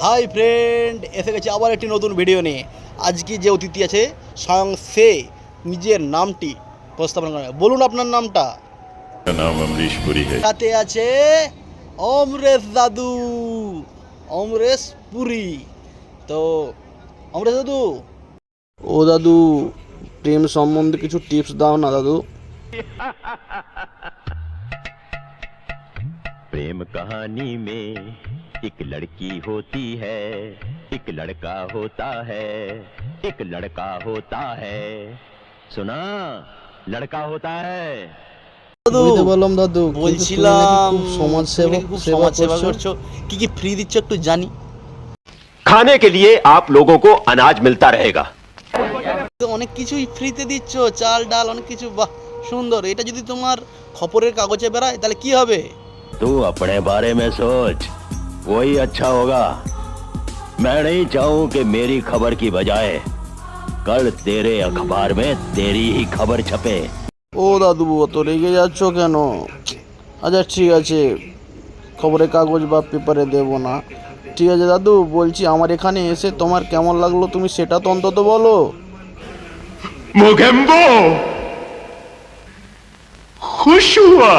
Hi friend, এসে গেছে আবার একটি নতুন ভিডিও নিয়ে। আজকে যে অতিথি আছে স্বয়ং সে নিজের নামটি প্রস্তাবনা করে। বলুন আপনার নামটা। नाम अमरीश पुरी है। সাথে আছে অমরেশ দাদু, অমরেশ পুরী। তো অমরেশ দাদু, ও দাদু, প্রেম সম্বন্ধে কিছু টিপস দাও না দাদু। प्रेम कहानी में एक लड़की होती है, एक लड़का होता है, एक लड़का होता है। सुना, लड़का होता है। দাদু বললাম দাদু, বলছিলাম খুব সমাজ সেবা তুমি খুব সমাজ সেবা করছো, কি কি ফ্রি দিচ্ছ একটু জানি। खाने के लिए आप लोगों को अनाज मिलता रहेगा। তো অনেক কিছুই ফ্রিতে দিচ্ছ, চাল ডাল অনেক কিছু। বাহ, সুন্দর। এটা যদি তোমার খবরের কাগজে বেরায় তাহলে কি হবে? तू अपने बारे में सोच, वही अच्छा होगा। मैं नहीं चाहूं कि मेरी खबर की बजाय कल तेरे अखबार में तेरी ही खबर छपे। ও দাদু, অত রেগে যাচ্ছ কেন? আচ্ছা ঠিক আছে, খবরের কাগজ বা পেপারে দেবো না। ঠিক আছে দাদু, বলছি আমার এখানে এসে তোমার কেমন লাগলো তুমি সেটা তো অন্তত বলো। मुगेम्बो खुश हुआ।